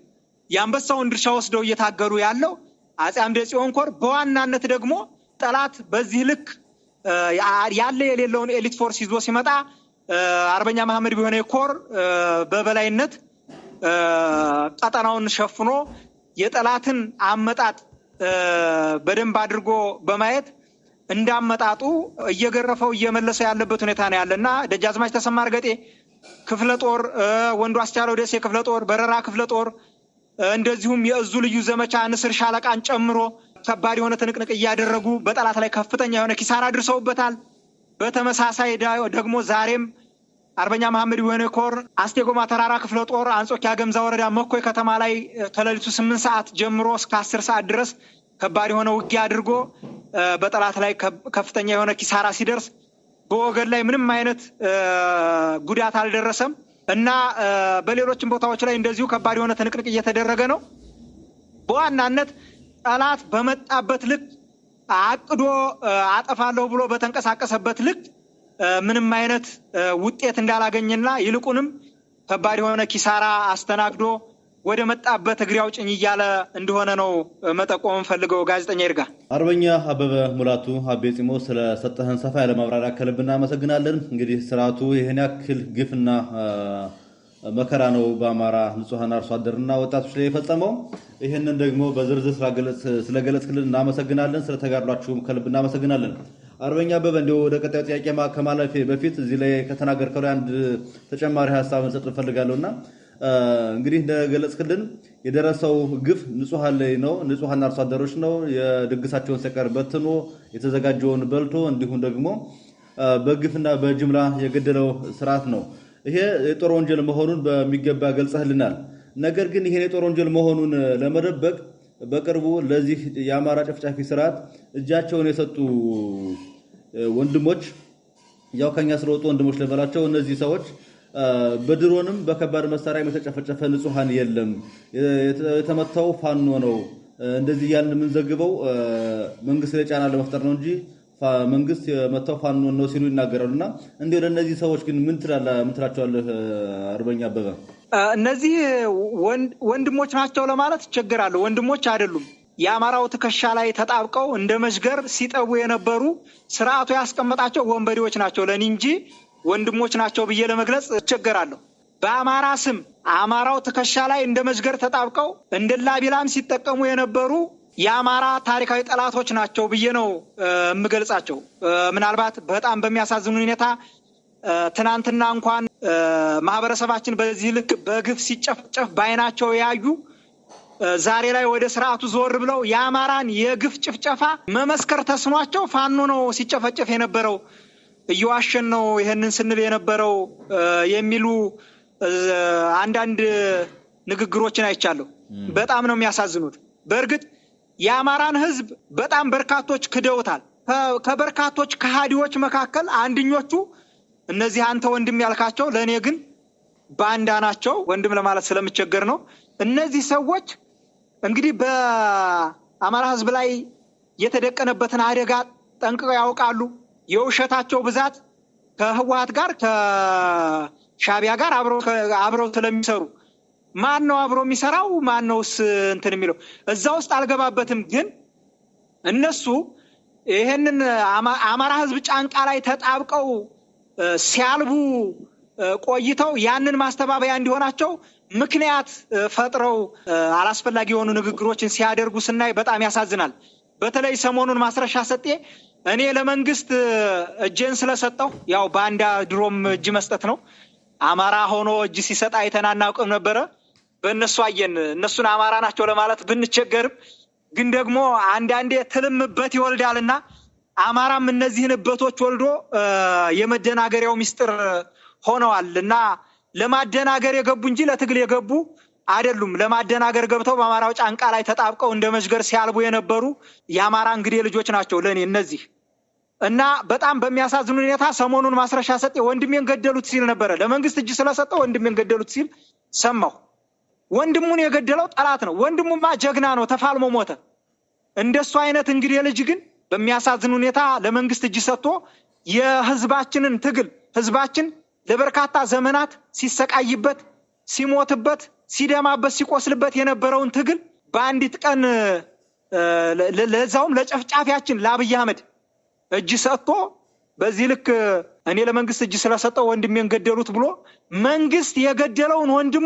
የአንበሳውን ድርሻ ወስደው እየታገሉ ያለው አፄ አምደ ጽዮን ኮር በዋናነት ደግሞ ጠላት በዚህ ልክ ያለ የሌለውን ኤሊት ፎርስ ይዞ ሲመጣ አርበኛ መሐመድ ቢሆነ ኮር በበላይነት ቀጠናውን ሸፍኖ የጠላትን አመጣጥ በደንብ አድርጎ በማየት እንዳመጣጡ እየገረፈው እየመለሰ ያለበት ሁኔታ ነው ያለና ደጃዝማች ተሰማ እርገጤ ክፍለ ጦር ወንዱ አስቻለው ደሴ ክፍለ ጦር በረራ ክፍለ ጦር እንደዚሁም የእዙ ልዩ ዘመቻ ንስር ሻለቃን ጨምሮ ከባድ የሆነ ትንቅንቅ እያደረጉ በጠላት ላይ ከፍተኛ የሆነ ኪሳራ አድርሰውበታል። በተመሳሳይ ደግሞ ዛሬም አርበኛ መሐመድ ቢሆነ ኮር አስቴጎማ ተራራ ክፍለ ጦር አንጾኪያ ገምዛ ወረዳ መኮይ ከተማ ላይ ከሌሊቱ 8 ሰዓት ጀምሮ እስከ 10 ሰዓት ድረስ ከባድ የሆነ ውጊያ አድርጎ በጠላት ላይ ከፍተኛ የሆነ ኪሳራ ሲደርስ በወገን ላይ ምንም አይነት ጉዳት አልደረሰም እና በሌሎችም ቦታዎች ላይ እንደዚሁ ከባድ የሆነ ትንቅንቅ እየተደረገ ነው። በዋናነት ጠላት በመጣበት ልክ አቅዶ አጠፋለሁ ብሎ በተንቀሳቀሰበት ልክ ምንም አይነት ውጤት እንዳላገኘና ይልቁንም ከባድ የሆነ ኪሳራ አስተናግዶ ወደ መጣበት እግሬ አውጭኝ እያለ እንደሆነ ነው መጠቆም ፈልገው። ጋዜጠኛ ይርጋ አርበኛ አበበ ሙላቱ አቤጺሞ ስለሰጠህን ሰፋ ያለ ማብራሪያ ከልብ እናመሰግናለን። እንግዲህ ስርዓቱ ይሄን ያክል ግፍና መከራ ነው በአማራ ንጹሃን አርሶ አደርና ወጣቶች ላይ የፈጸመው። ይሄንን ደግሞ በዝርዝር ስለገለጽክልን እናመሰግናለን። ስለተጋድሏችሁም ከልብ እናመሰግናለን። አርበኛ አበበ እንደው ወደ ቀጣዩ ጥያቄ ከማለፌ በፊት እዚህ ላይ ከተናገርከው ላይ አንድ ተጨማሪ ሐሳብ እንሰጥ ፈልጋለሁና እንግዲህ እንደገለጽክልን የደረሰው ግፍ ንጹሃን ላይ ነው፣ ንጹሃን አርሶ አደሮች ነው። የድግሳቸውን ሰቀር በትኖ የተዘጋጀውን በልቶ እንዲሁም ደግሞ በግፍና በጅምላ የገደለው ስርዓት ነው። ይሄ የጦር ወንጀል መሆኑን በሚገባ ገልጸህልናል። ነገር ግን ይሄ የጦር ወንጀል መሆኑን ለመደበቅ በቅርቡ ለዚህ የአማራ ጨፍጫፊ ስርዓት እጃቸውን የሰጡ ወንድሞች ያው ከኛ ስለወጡ ወንድሞች ለበላቸው እነዚህ ሰዎች በድሮንም በከባድ መሳሪያ የተጨፈጨፈ ንጹሃን የለም፣ የተመታው ፋኖ ነው፣ እንደዚህ ያልን ምን ዘግበው መንግስት ላይ ጫና ለመፍጠር ነው እንጂ መንግስት የመታው ፋኖ ነው ሲሉ ይናገራሉና እንደው ለነዚህ ሰዎች ግን ምን ትላቸዋለህ አርበኛ አበበ? እነዚህ ወንድሞች ናቸው ለማለት ይቸግራሉ። ወንድሞች አይደሉም። የአማራው ትከሻ ላይ ተጣብቀው እንደ መሽገር ሲጠቡ የነበሩ ስርዓቱ ያስቀመጣቸው ወንበዴዎች ናቸው ለኔ እንጂ ወንድሞች ናቸው ብዬ ለመግለጽ ይቸግራለሁ። በአማራ ስም አማራው ትከሻ ላይ እንደ መሽገር ተጣብቀው እንደ ላቢላም ሲጠቀሙ የነበሩ የአማራ ታሪካዊ ጠላቶች ናቸው ብዬ ነው የምገልጻቸው። ምናልባት በጣም በሚያሳዝኑ ሁኔታ ትናንትና እንኳን ማህበረሰባችን በዚህ ልክ በግፍ ሲጨፈጨፍ ባይናቸው ያዩ ዛሬ ላይ ወደ ስርዓቱ ዞር ብለው የአማራን የግፍ ጭፍጨፋ መመስከር ተስኗቸው ፋኖ ነው ሲጨፈጨፍ የነበረው እየዋሸን ነው ይሄንን ስንል የነበረው የሚሉ አንዳንድ ንግግሮችን አይቻለሁ። በጣም ነው የሚያሳዝኑት። በእርግጥ የአማራን ህዝብ በጣም በርካቶች ክደውታል። ከበርካቶች ከሃዲዎች መካከል አንድኞቹ እነዚህ አንተ ወንድም ያልካቸው ለኔ ግን ባንዳ ናቸው። ወንድም ለማለት ስለምቸገር ነው። እነዚህ ሰዎች እንግዲህ በአማራ ህዝብ ላይ የተደቀነበትን አደጋ ጠንቅቀው ያውቃሉ። የውሸታቸው ብዛት ከህወሓት ጋር ከሻቢያ ጋር አብረው ስለሚሰሩ ማን ነው አብሮ የሚሰራው? ማን ነውስ እንትን የሚለው? እዛ ውስጥ አልገባበትም። ግን እነሱ ይሄንን አማራ ህዝብ ጫንቃ ላይ ተጣብቀው ሲያልቡ ቆይተው ያንን ማስተባበያ እንዲሆናቸው ምክንያት ፈጥረው አላስፈላጊ የሆኑ ንግግሮችን ሲያደርጉ ስናይ በጣም ያሳዝናል። በተለይ ሰሞኑን ማስረሻ ሰጤ እኔ ለመንግስት እጄን ስለሰጠው ያው ባንዳ ድሮም እጅ መስጠት ነው። አማራ ሆኖ እጅ ሲሰጥ አይተን አናውቅም ነበረ። በእነሱ አየን። እነሱን አማራ ናቸው ለማለት ብንቸገርም ግን ደግሞ አንዳንዴ ትልምበት ይወልዳልና አማራም እነዚህን እበቶች ወልዶ የመደናገሪያው ሚስጥር ሆነዋል እና ለማደናገር የገቡ እንጂ ለትግል የገቡ አይደሉም። ለማደናገር ገብተው በአማራው ጫንቃ ላይ ተጣብቀው እንደ መዥገር ሲያልቡ የነበሩ የአማራ እንግዲህ ልጆች ናቸው ለኔ እነዚህ። እና በጣም በሚያሳዝን ሁኔታ ሰሞኑን ማስረሻ ሰጤ ወንድሜን ገደሉት ሲል ነበረ። ለመንግስት እጅ ስለሰጠው ወንድሜን ገደሉት ሲል ሰማሁ። ወንድሙን የገደለው ጠላት ነው። ወንድሙማ ጀግና ነው፣ ተፋልሞ ሞተ። እንደሱ አይነት እንግዲህ ልጅ ግን በሚያሳዝን ሁኔታ ለመንግስት እጅ ሰጥቶ የህዝባችንን ትግል ህዝባችን ለበርካታ ዘመናት ሲሰቃይበት፣ ሲሞትበት፣ ሲደማበት፣ ሲቆስልበት የነበረውን ትግል በአንዲት ቀን ለዛውም ለጨፍጫፊያችን ለአብይ አህመድ እጅ ሰጥቶ በዚህ ልክ እኔ ለመንግስት እጅ ስለሰጠው ወንድሜን ገደሉት ብሎ መንግስት የገደለውን ወንድሙ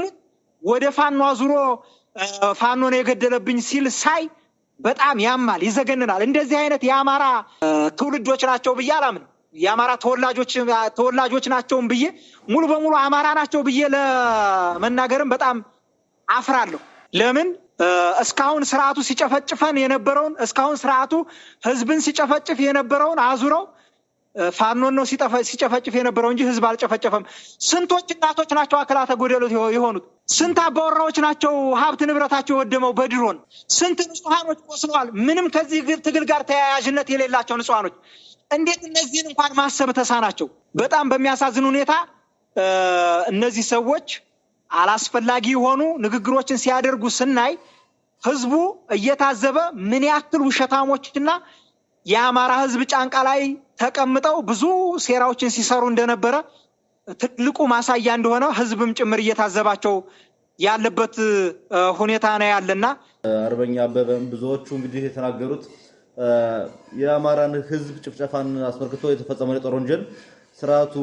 ወደ ፋኖ አዙሮ ፋኖ ነው የገደለብኝ ሲል ሳይ በጣም ያማል፣ ይዘገንናል። እንደዚህ አይነት የአማራ ትውልዶች ናቸው ብዬ አላምንም። የአማራ ተወላጆች ናቸውም ብዬ ሙሉ በሙሉ አማራ ናቸው ብዬ ለመናገርም በጣም አፍራለሁ። ለምን እስካሁን ስርዓቱ ሲጨፈጭፈን የነበረውን እስካሁን ስርዓቱ ህዝብን ሲጨፈጭፍ የነበረውን አዙረው ፋኖን ነው ሲጨፈጭፍ የነበረው እንጂ ህዝብ አልጨፈጨፈም። ስንቶች እናቶች ናቸው አካላተ ጎደሎ የሆኑት? ስንት አባወራዎች ናቸው ሀብት ንብረታቸው የወደመው በድሮን? ስንት ንጹሃኖች ቆስለዋል? ምንም ከዚህ ትግል ጋር ተያያዥነት የሌላቸው ንጹሃኖች። እንዴት እነዚህን እንኳን ማሰብ ተሳናቸው? በጣም በሚያሳዝን ሁኔታ እነዚህ ሰዎች አላስፈላጊ የሆኑ ንግግሮችን ሲያደርጉ ስናይ ህዝቡ እየታዘበ ምን ያክል ውሸታሞችና የአማራ ህዝብ ጫንቃ ላይ ተቀምጠው ብዙ ሴራዎችን ሲሰሩ እንደነበረ ትልቁ ማሳያ እንደሆነ ህዝብም ጭምር እየታዘባቸው ያለበት ሁኔታ ነው ያለና አርበኛ አበበም ብዙዎቹ እንግዲህ የተናገሩት የአማራን ህዝብ ጭፍጨፋን አስመልክቶ የተፈጸመው የጦር ወንጀል ስርዓቱ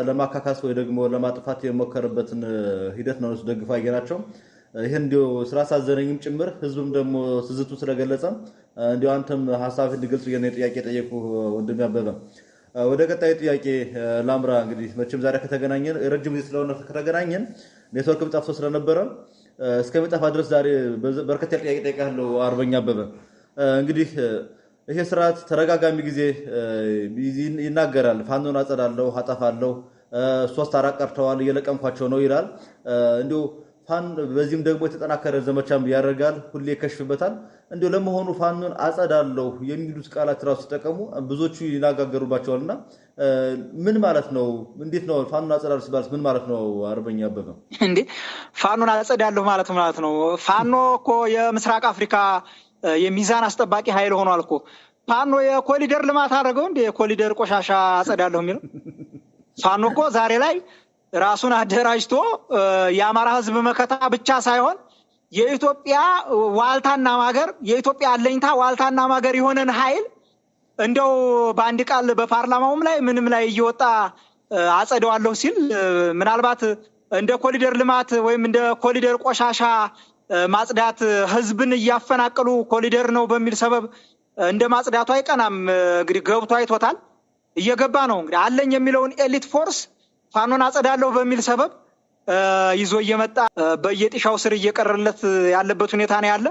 ለማካካስ ወይ ደግሞ ለማጥፋት የሞከረበትን ሂደት ነው ደግፋ ያገናቸው። ይሄን እንዲው ስላሳዘነኝም ጭምር ህዝብም ደግሞ ስዝቱ ስለገለጸ እንዲው አንተም ሐሳብ እንድገልጽ የኔ ጥያቄ ጠየቁ ወንድም ያበበ። ወደ ቀጣይ ጥያቄ ላምራ። እንግዲህ መቼም ዛሬ ከተገናኘን ረጅም ጊዜ ስለሆነ ከተገናኘን ኔትወርክም ጠፍቶ ስለነበረ እስከሚጠፋ ድረስ ዛሬ በርከት ያለ ጥያቄ ጠይቃለሁ አርበኛ አበበ። እንግዲህ ይሄ ስርዓት ተረጋጋሚ ጊዜ ይናገራል። ፋኖን አጸዳለሁ፣ አጠፋለሁ፣ 3-4 ቀርተዋል እየለቀምኳቸው ነው ይላል። እንዲሁ ፋን በዚህም ደግሞ የተጠናከረ ዘመቻም ያደርጋል፣ ሁሌ ይከሽፍበታል። እንዲሁ ለመሆኑ ፋኖን አጸዳለሁ የሚሉት ቃላት ራሱ ሲጠቀሙ ብዙዎቹ ይናጋገሩባቸዋልና ምን ማለት ነው? እንዴት ነው ፋኖን አጸዳለሁ ሲባል ምን ማለት ነው? አርበኛ አበበ እንዴ ፋኖን አጸዳለሁ ማለት ነው? ፋኖ እኮ የምስራቅ አፍሪካ የሚዛን አስጠባቂ ኃይል ሆኗል እኮ። ፋኖ የኮሊደር ልማት አደረገው እንዴ? የኮሊደር ቆሻሻ አጸዳለሁ የሚለው ፋኖ እኮ ዛሬ ላይ ራሱን አደራጅቶ የአማራ ህዝብ መከታ ብቻ ሳይሆን የኢትዮጵያ ዋልታና ማገር የኢትዮጵያ አለኝታ ዋልታና ማገር የሆነን ኃይል እንደው በአንድ ቃል በፓርላማውም ላይ ምንም ላይ እየወጣ አጸደዋለሁ ሲል ምናልባት እንደ ኮሊደር ልማት ወይም እንደ ኮሊደር ቆሻሻ ማጽዳት ህዝብን እያፈናቀሉ ኮሊደር ነው በሚል ሰበብ እንደ ማጽዳቱ አይቀናም። እንግዲህ ገብቶ አይቶታል፣ እየገባ ነው። እንግዲህ አለኝ የሚለውን ኤሊት ፎርስ ፋኖን አጸዳለሁ በሚል ሰበብ ይዞ እየመጣ በየጥሻው ስር እየቀረለት ያለበት ሁኔታ ነው ያለ።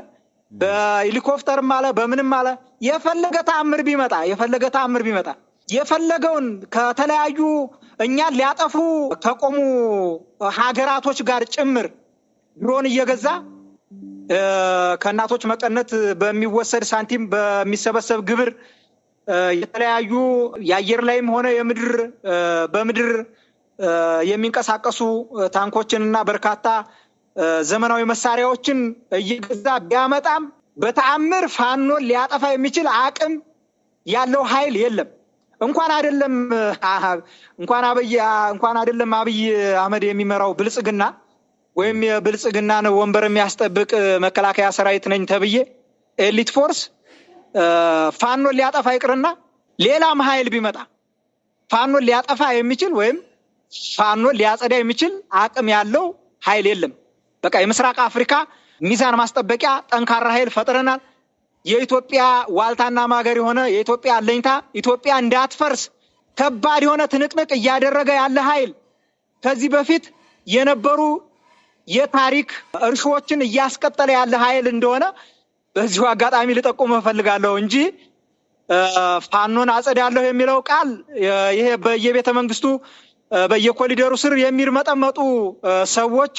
በሄሊኮፕተርም አለ በምንም አለ የፈለገ ተአምር ቢመጣ የፈለገውን ከተለያዩ እኛን ሊያጠፉ ከቆሙ ሀገራቶች ጋር ጭምር ድሮን እየገዛ ከእናቶች መቀነት በሚወሰድ ሳንቲም በሚሰበሰብ ግብር የተለያዩ የአየር ላይም ሆነ በምድር የሚንቀሳቀሱ ታንኮችንና በርካታ ዘመናዊ መሳሪያዎችን እየገዛ ቢያመጣም በተአምር ፋኖን ሊያጠፋ የሚችል አቅም ያለው ኃይል የለም። እንኳን አይደለም አብይ አህመድ የሚመራው ብልጽግና ወይም የብልጽግናን ወንበር የሚያስጠብቅ መከላከያ ሰራዊት ነኝ ተብዬ ኤሊት ፎርስ ፋኖን ሊያጠፋ ይቅርና ሌላም ኃይል ቢመጣ ፋኖን ሊያጠፋ የሚችል ወይም ፋኖ ሊያጸዳ የሚችል አቅም ያለው ኃይል የለም። በቃ የምስራቅ አፍሪካ ሚዛን ማስጠበቂያ ጠንካራ ኃይል ፈጥረናል። የኢትዮጵያ ዋልታና ማገር የሆነ የኢትዮጵያ አለኝታ ኢትዮጵያ እንዳትፈርስ ከባድ የሆነ ትንቅንቅ እያደረገ ያለ ኃይል ከዚህ በፊት የነበሩ የታሪክ እርሾችን እያስቀጠለ ያለ ኃይል እንደሆነ በዚሁ አጋጣሚ ልጠቁም እፈልጋለሁ እንጂ ፋኖን አጸዳለሁ የሚለው ቃል ይሄ በየቤተ መንግስቱ በየኮሊደሩ ስር የሚርመጠመጡ ሰዎች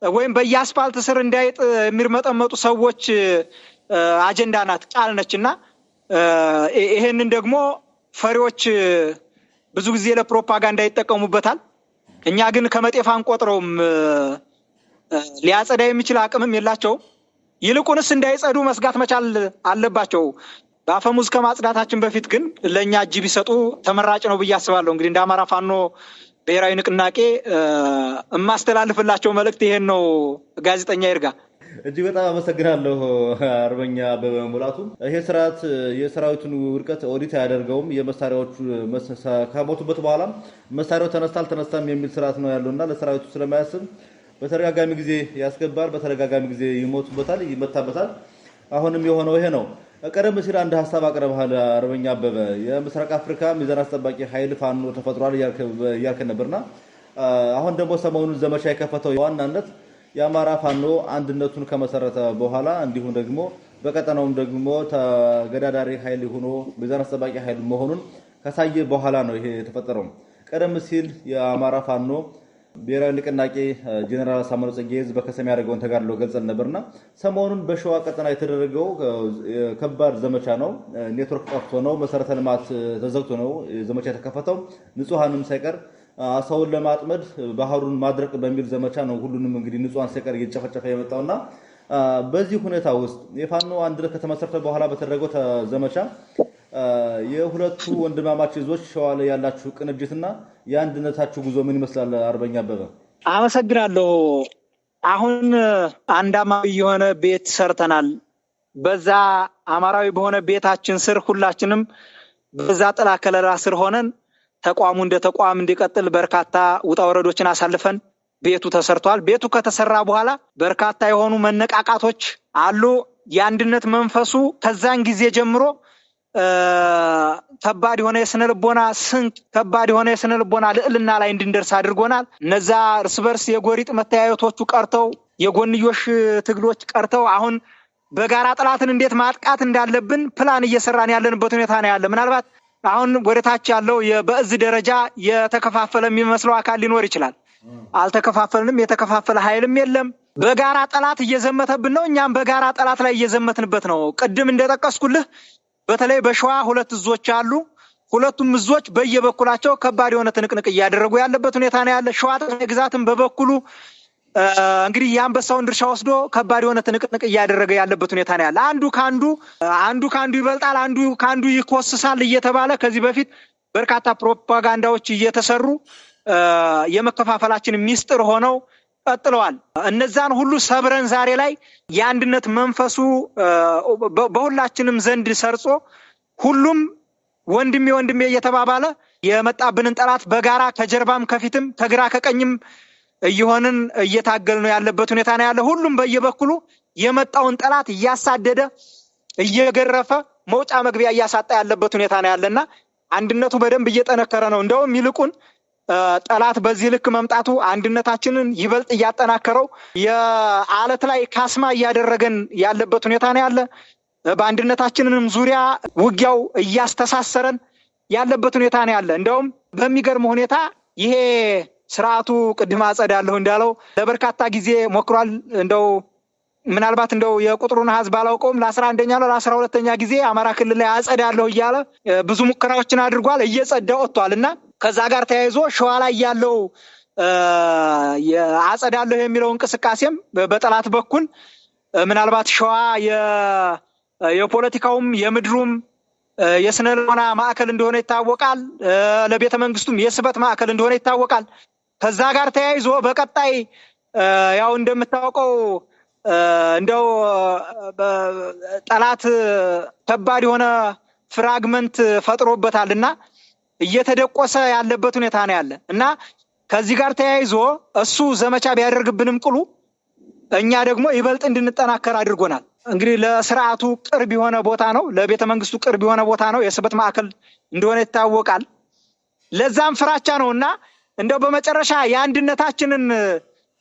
ወይም በየአስፋልት ስር እንዳይጥ የሚርመጠመጡ ሰዎች አጀንዳ ናት፣ ቃል ነችና ይሄንን ደግሞ ፈሪዎች ብዙ ጊዜ ለፕሮፓጋንዳ ይጠቀሙበታል። እኛ ግን ከመጤፍ አንቆጥረውም። ሊያጸዳ የሚችል አቅምም የላቸውም። ይልቁንስ እንዳይጸዱ መስጋት መቻል አለባቸው። በአፈሙዝ ከማጽዳታችን በፊት ግን ለእኛ እጅ ቢሰጡ ተመራጭ ነው ብዬ አስባለሁ። እንግዲህ እንደ አማራ ፋኖ ብሔራዊ ንቅናቄ የማስተላልፍላቸው መልእክት ይሄን ነው። ጋዜጠኛ ይርጋ እጅግ በጣም አመሰግናለሁ። አርበኛ አበበ ሙላቱ ይሄ ስርዓት የሰራዊቱን ውድቀት ኦዲት አያደርገውም። የመሳሪያዎቹ ከሞቱበት በኋላ መሳሪያው ተነስታም የሚል ስርዓት ነው ያለውና ለሰራዊቱ ስለማያስብ በተደጋጋሚ ጊዜ ያስገባል፣ በተደጋጋሚ ጊዜ ይሞቱበታል፣ ይመታበታል። አሁንም የሆነው ይሄ ነው። ቀደም ሲል አንድ ሐሳብ አቅርበሃል አርበኛ አበበ፣ የምስራቅ አፍሪካ ሚዛን አስጠባቂ ኃይል ፋኖ ተፈጥሯል እያልከን ነበርና አሁን ደግሞ ሰሞኑን ዘመቻ የከፈተው ዋናነት የአማራ ፋኖ አንድነቱን ከመሰረተ በኋላ እንዲሁም ደግሞ በቀጠናውም ደግሞ ተገዳዳሪ ኃይል ሆኖ ሚዛን አስጠባቂ ኃይል መሆኑን ካሳየ በኋላ ነው ይሄ የተፈጠረው። ቀደም ሲል የአማራ ፋኖ ብሔራዊ ንቅናቄ ጄኔራል አሳምነው ጽጌ ህዝብ በከሰም ያደረገውን ተጋድሎ ገልጸን ነበርና ሰሞኑን በሸዋ ቀጠና የተደረገው ከባድ ዘመቻ ነው። ኔትወርክ ጠፍቶ ነው፣ መሰረተ ልማት ተዘግቶ ነው ዘመቻ የተከፈተው። ንጹሃንም ሳይቀር አሳውን ለማጥመድ ባህሩን ማድረቅ በሚል ዘመቻ ነው ሁሉንም እንግዲህ ንጹሃን ሳይቀር እየጨፈጨፈ የመጣውና በዚህ ሁኔታ ውስጥ የፋኖ አንድነት ከተመሰረተ በኋላ በተደረገው ዘመቻ የሁለቱ ወንድማማች ህዝቦች ሸዋ ላይ ያላችሁ ቅንጅትና የአንድነታችሁ ጉዞ ምን ይመስላል? አርበኛ አበበ አመሰግናለሁ። አሁን አንድ አማራዊ የሆነ ቤት ሰርተናል። በዛ አማራዊ በሆነ ቤታችን ስር ሁላችንም በዛ ጥላ ከለላ ስር ሆነን ተቋሙ እንደ ተቋም እንዲቀጥል በርካታ ውጣ ወረዶችን አሳልፈን ቤቱ ተሰርቷል። ቤቱ ከተሰራ በኋላ በርካታ የሆኑ መነቃቃቶች አሉ። የአንድነት መንፈሱ ከዛን ጊዜ ጀምሮ ከባድ የሆነ የስነ ልቦና ስንቅ፣ ከባድ የሆነ የስነ ልቦና ልዕልና ላይ እንድንደርስ አድርጎናል። እነዛ እርስ በርስ የጎሪጥ መተያየቶቹ ቀርተው የጎንዮሽ ትግሎች ቀርተው አሁን በጋራ ጠላትን እንዴት ማጥቃት እንዳለብን ፕላን እየሰራን ያለንበት ሁኔታ ነው ያለ። ምናልባት አሁን ወደታች ያለው በእዝ ደረጃ የተከፋፈለ የሚመስለው አካል ሊኖር ይችላል። አልተከፋፈልንም። የተከፋፈለ ኃይልም የለም። በጋራ ጠላት እየዘመተብን ነው። እኛም በጋራ ጠላት ላይ እየዘመትንበት ነው። ቅድም እንደጠቀስኩልህ በተለይ በሸዋ ሁለት እዞች አሉ። ሁለቱም እዞች በየበኩላቸው ከባድ የሆነ ትንቅንቅ እያደረጉ ያለበት ሁኔታ ነው ያለ። ሸዋ ጠቅላይ ግዛትም በበኩሉ እንግዲህ የአንበሳውን ድርሻ ወስዶ ከባድ የሆነ ትንቅንቅ እያደረገ ያለበት ሁኔታ ነው ያለ። አንዱ ካንዱ ይበልጣል፣ አንዱ ካንዱ ይኮስሳል እየተባለ ከዚህ በፊት በርካታ ፕሮፓጋንዳዎች እየተሰሩ የመከፋፈላችን ሚስጥር ሆነው ቀጥለዋል። እነዛን ሁሉ ሰብረን ዛሬ ላይ የአንድነት መንፈሱ በሁላችንም ዘንድ ሰርጾ ሁሉም ወንድሜ እየተባባለ የመጣብንን ጠላት በጋራ ከጀርባም ከፊትም ከግራ ከቀኝም እየሆንን እየታገል ነው ያለበት ሁኔታ ነው ያለ። ሁሉም በየበኩሉ የመጣውን ጠላት እያሳደደ እየገረፈ መውጫ መግቢያ እያሳጣ ያለበት ሁኔታ ነው ያለና አንድነቱ በደንብ እየጠነከረ ነው። እንደውም ይልቁን ጠላት በዚህ ልክ መምጣቱ አንድነታችንን ይበልጥ እያጠናከረው የአለት ላይ ካስማ እያደረገን ያለበት ሁኔታ ነው ያለ። በአንድነታችንንም ዙሪያ ውጊያው እያስተሳሰረን ያለበት ሁኔታ ነው ያለ። እንደውም በሚገርም ሁኔታ ይሄ ስርዓቱ ቅድም አጸዳለሁ እንዳለው ለበርካታ ጊዜ ሞክሯል። እንደው ምናልባት እንደው የቁጥሩን ሀዝ ባላውቀውም ለ11ኛ ነው ለ12ኛ ጊዜ አማራ ክልል ላይ አጸዳለሁ እያለ ብዙ ሙከራዎችን አድርጓል። እየጸዳ ወጥቷልና ከዛ ጋር ተያይዞ ሸዋ ላይ ያለው አጸዳለሁ የሚለው እንቅስቃሴም በጠላት በኩል ምናልባት ሸዋ የፖለቲካውም የምድሩም የስነ ልቦና ማዕከል እንደሆነ ይታወቃል። ለቤተ መንግስቱም የስበት ማዕከል እንደሆነ ይታወቃል። ከዛ ጋር ተያይዞ በቀጣይ ያው እንደምታውቀው እንደው ጠላት ከባድ የሆነ ፍራግመንት ፈጥሮበታልና እየተደቆሰ ያለበት ሁኔታ ነው ያለ እና ከዚህ ጋር ተያይዞ እሱ ዘመቻ ቢያደርግብንም ቅሉ እኛ ደግሞ ይበልጥ እንድንጠናከር አድርጎናል። እንግዲህ ለስርዓቱ ቅርብ የሆነ ቦታ ነው፣ ለቤተ መንግስቱ ቅርብ የሆነ ቦታ ነው፣ የስበት ማዕከል እንደሆነ ይታወቃል። ለዛም ፍራቻ ነውና እንደው በመጨረሻ የአንድነታችንን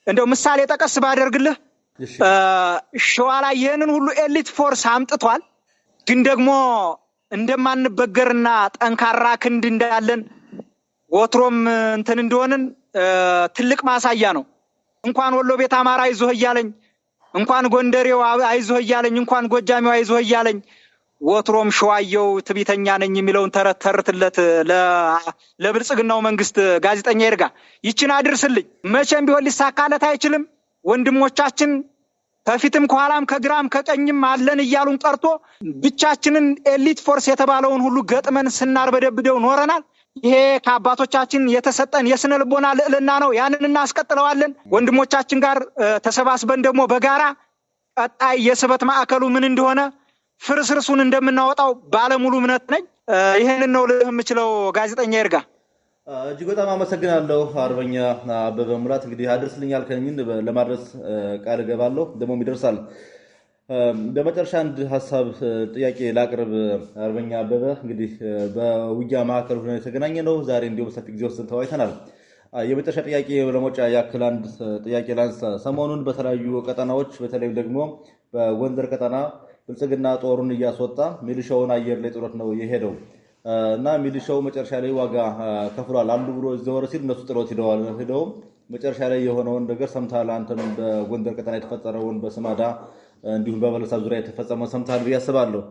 እንደው ምሳሌ ጠቀስ ባደርግልህ ሸዋ ላይ ይህንን ሁሉ ኤሊት ፎርስ አምጥቷል። ግን ደግሞ እንደማንበገርና ጠንካራ ክንድ እንዳለን ወትሮም እንትን እንደሆንን ትልቅ ማሳያ ነው። እንኳን ወሎ ቤት አማራ አይዞህ እያለኝ፣ እንኳን ጎንደሬው አይዞህ እያለኝ፣ እንኳን ጎጃሚው አይዞህ እያለኝ ወትሮም ሸዋየው ትቢተኛ ነኝ የሚለውን ተረት ተርትለት ለብልጽግናው መንግስት ጋዜጠኛ ይርጋ ይችን አድርስልኝ። መቼም ቢሆን ሊሳካለት አይችልም። ወንድሞቻችን ከፊትም ከኋላም ከግራም ከቀኝም አለን እያሉን ቀርቶ ብቻችንን ኤሊት ፎርስ የተባለውን ሁሉ ገጥመን ስናርበደብደው ኖረናል። ይሄ ከአባቶቻችን የተሰጠን የስነ ልቦና ልዕልና ነው። ያንን እናስቀጥለዋለን። ወንድሞቻችን ጋር ተሰባስበን ደግሞ በጋራ ቀጣይ የስበት ማዕከሉ ምን እንደሆነ ፍርስርሱን እንደምናወጣው ባለሙሉ እምነት ነኝ። ይሄንን ነው ልህ የምችለው። ጋዜጠኛ ይርጋ እጅግ በጣም አመሰግናለሁ። አርበኛ አበበ ሙላት እንግዲህ አድርስልኛል ከሚን ለማድረስ ቃል ገባለሁ፣ ደግሞ ይደርሳል። በመጨረሻ አንድ ሐሳብ ጥያቄ ላቅርብ። አርበኛ አበበ እንግዲህ በውጊያ ማዕከል ሆነ የተገናኘ ነው። ዛሬ እንዲሁ ሰፊ ጊዜ ወስደን ተወያይተናል። የመጨረሻ ጥያቄ ለሞጫ ያክል አንድ ጥያቄ ላንሳ። ሰሞኑን በተለያዩ ቀጠናዎች በተለይም ደግሞ በጎንደር ቀጠና ብልጽግና ጦሩን እያስወጣ ሚሊሻውን አየር ላይ ጥሎት ነው የሄደው እና ሚሊሻው መጨረሻ ላይ ዋጋ ከፍሏል። አንዱ ብሎ ዘወር ሲል እነሱ ጥሎት ሄደው መጨረሻ ላይ የሆነውን ነገር ሰምተሃል። አንተም በጎንደር ቀጠና የተፈጠረውን በስማዳ እንዲሁም በበለሳ ዙሪያ የተፈጸመው ሰምተሃል ብዬ አስባለሁ።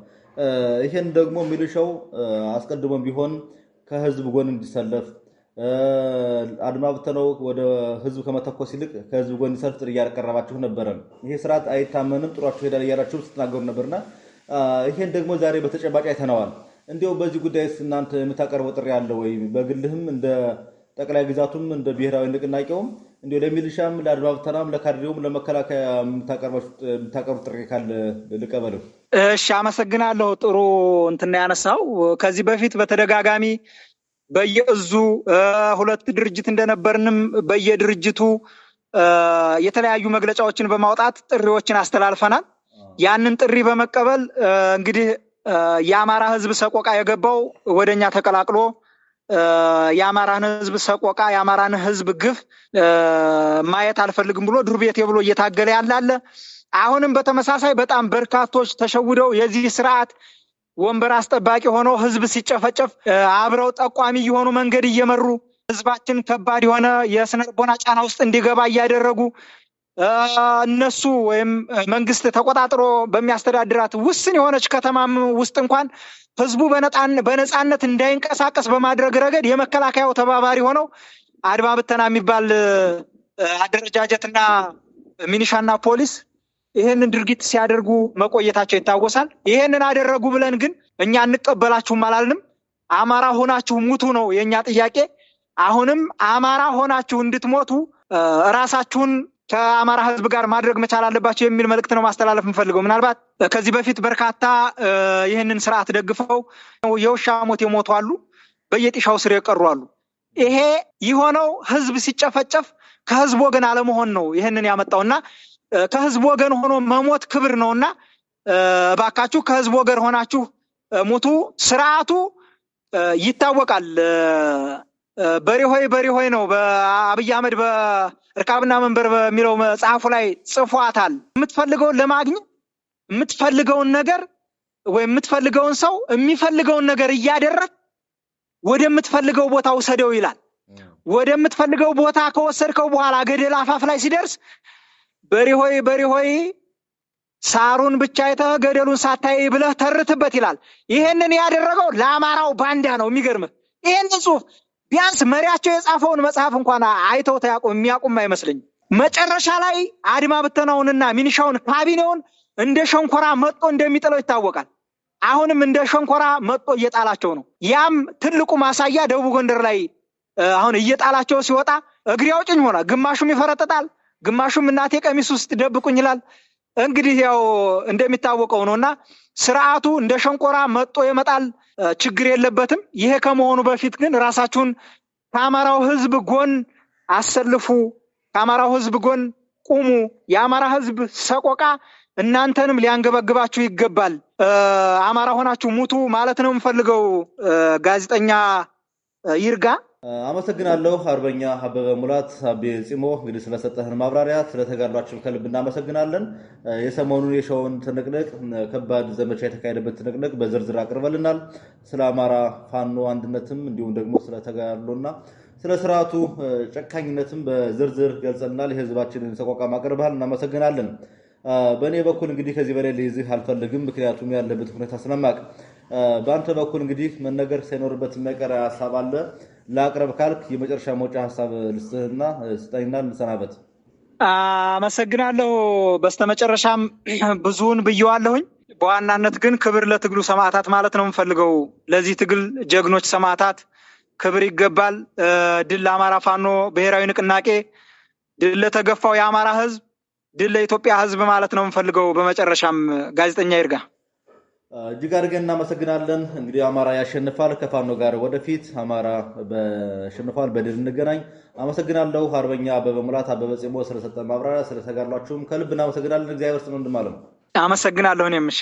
ይሄን ደግሞ ሚሊሻው አስቀድሞም ቢሆን ከህዝብ ጎን እንዲሰለፍ አድማ ብተናው ወደ ህዝብ ከመተኮስ ይልቅ ከህዝብ ጎን እንዲሰለፍ ጥሪ እያቀረባችሁ ነበረ። ይሄ ስርዓት አይታመንም፣ ጥሯችሁ ሄዳል እያላችሁ ስትናገሩ ነበርና ይሄን ደግሞ ዛሬ በተጨባጭ አይተነዋል። እንዲያው በዚህ ጉዳይ እናንተ የምታቀርበው ጥሪ አለ ወይ? በግልህም እንደ ጠቅላይ ግዛቱም እንደ ብሔራዊ ንቅናቄውም እንዲያው ለሚሊሻም ለአድማ ብተናም ለካድሬውም ለመከላከያ የምታቀርቡት ጥሪ ካለ ልቀበለው። እሺ፣ አመሰግናለሁ። ጥሩ እንትን ያነሳው። ከዚህ በፊት በተደጋጋሚ በየእዙ ሁለት ድርጅት እንደነበርንም በየድርጅቱ የተለያዩ መግለጫዎችን በማውጣት ጥሪዎችን አስተላልፈናል። ያንን ጥሪ በመቀበል እንግዲህ የአማራ ህዝብ ሰቆቃ የገባው ወደኛ ተቀላቅሎ የአማራን ህዝብ ሰቆቃ የአማራን ህዝብ ግፍ ማየት አልፈልግም ብሎ ዱር ቤቴ ብሎ እየታገለ ያለ አሁንም በተመሳሳይ በጣም በርካቶች ተሸውደው የዚህ ስርዓት ወንበር አስጠባቂ ሆነው ህዝብ ሲጨፈጨፍ አብረው ጠቋሚ የሆኑ መንገድ እየመሩ ህዝባችን ከባድ የሆነ የስነ ልቦና ጫና ውስጥ እንዲገባ እያደረጉ እነሱ ወይም መንግስት ተቆጣጥሮ በሚያስተዳድራት ውስን የሆነች ከተማም ውስጥ እንኳን ህዝቡ በነፃነት እንዳይንቀሳቀስ በማድረግ ረገድ የመከላከያው ተባባሪ ሆነው አድማ ብተና የሚባል አደረጃጀትና ሚኒሻና ፖሊስ ይሄንን ድርጊት ሲያደርጉ መቆየታቸው ይታወሳል። ይሄንን አደረጉ ብለን ግን እኛ እንቀበላችሁም አላልንም። አማራ ሆናችሁ ሙቱ ነው የኛ ጥያቄ። አሁንም አማራ ሆናችሁ እንድትሞቱ ራሳችሁን ከአማራ ህዝብ ጋር ማድረግ መቻል አለባችሁ የሚል መልእክት ነው ማስተላለፍ የምፈልገው። ምናልባት ከዚህ በፊት በርካታ ይህንን ስርዓት ደግፈው የውሻ ሞት የሞቱ አሉ፣ በየጢሻው ስር የቀሩ አሉ። ይሄ የሆነው ህዝብ ሲጨፈጨፍ ከህዝብ ወገን አለመሆን ነው ይህንን ያመጣውና ከህዝብ ወገን ሆኖ መሞት ክብር ነውና እባካችሁ ከህዝብ ወገን ሆናችሁ ሙቱ። ስርዓቱ ይታወቃል። በሪ ሆይ ነው በአብይ አህመድ በርካብና መንበር በሚለው መጽሐፉ ላይ ጽፏታል። የምትፈልገውን ለማግኘት የምትፈልገውን ነገር ወይ የምትፈልገውን ሰው የሚፈልገውን ነገር እያደረግ ወደምትፈልገው ቦታ ውሰደው ይላል። ወደምትፈልገው ቦታ ከወሰድከው በኋላ ገደል አፋፍ ላይ ሲደርስ በሪ ሆይ ሳሩን ብቻ አይተህ ገደሉን ሳታይ ብለህ ተርትበት ይላል። ይሄንን ያደረገው ለአማራው ባንዳ ነው። የሚገርምህ ይሄንን ጽሑፍ ቢያንስ መሪያቸው የጻፈውን መጽሐፍ እንኳን አይተው የሚያውቁም አይመስለኝም። መጨረሻ ላይ አድማ ብተናውንና ሚኒሻውን ካቢኔውን እንደ ሸንኮራ መጥቶ እንደሚጥለው ይታወቃል። አሁንም እንደ ሸንኮራ መጥቶ እየጣላቸው ነው። ያም ትልቁ ማሳያ ደቡብ ጎንደር ላይ አሁን እየጣላቸው ሲወጣ እግሬ አውጭኝ ሆነ። ግማሹም ይፈረጥጣል፣ ግማሹም እናቴ ቀሚስ ውስጥ ደብቁኝ ይላል። እንግዲህ ያው እንደሚታወቀው ነውና ስርዓቱ እንደ ሸንኮራ መጥቶ የመጣል ችግር የለበትም። ይሄ ከመሆኑ በፊት ግን ራሳችሁን ከአማራው ህዝብ ጎን አሰልፉ፣ ከአማራው ህዝብ ጎን ቁሙ። የአማራ ህዝብ ሰቆቃ እናንተንም ሊያንገበግባችሁ ይገባል። አማራ ሆናችሁ ሙቱ ማለት ነው የምፈልገው። ጋዜጠኛ ይርጋ አመሰግናለሁ። አርበኛ አበበ ሙላት አቤ ጺሞ እንግዲህ ስለሰጠህን ማብራሪያ ስለተጋድሏችሁ ከልብ እናመሰግናለን። የሰሞኑን የሸውን ትንቅንቅ ከባድ ዘመቻ የተካሄደበት ትንቅንቅ በዝርዝር አቅርበልናል። ስለ አማራ ፋኖ አንድነትም እንዲሁም ደግሞ ስለተጋድሎና ስለ ስርዓቱ ጨካኝነትም በዝርዝር ገልጸናል። የህዝባችንን ሰቆቃ ማቅረብሃል፣ እናመሰግናለን። በእኔ በኩል እንግዲህ ከዚህ በላይ ልይዝህ አልፈልግም፣ ምክንያቱም ያለበት ሁኔታ ስለማቅ። በአንተ በኩል እንግዲህ መነገር ሳይኖርበት የማይቀር ሀሳብ አለ ላቅርብ ካልክ የመጨረሻ መውጫ ሀሳብ ልስጥህና ስጠኝና ልሰናበት። አመሰግናለሁ። በስተመጨረሻም ብዙውን ብየዋለሁኝ። በዋናነት ግን ክብር ለትግሉ ሰማዕታት ማለት ነው የምፈልገው። ለዚህ ትግል ጀግኖች ሰማዕታት ክብር ይገባል። ድል ለአማራ ፋኖ ብሔራዊ ንቅናቄ፣ ድል ለተገፋው የአማራ ህዝብ፣ ድል ለኢትዮጵያ ህዝብ ማለት ነው የምፈልገው። በመጨረሻም ጋዜጠኛ ይርጋ እጅግ አድርገን እናመሰግናለን። እንግዲህ አማራ ያሸንፋል፣ ከፋኖ ጋር ወደፊት። አማራ በሸንፏል፣ በድል እንገናኝ። አመሰግናለሁ። አርበኛ አበበ ሙላት አበበ ጺሞ ስለሰጠን ማብራሪያ ስለተጋድሏችሁም ከልብ እናመሰግናለን። እግዚአብሔር ይስጥልን። አመሰግናለሁ። እኔም እሺ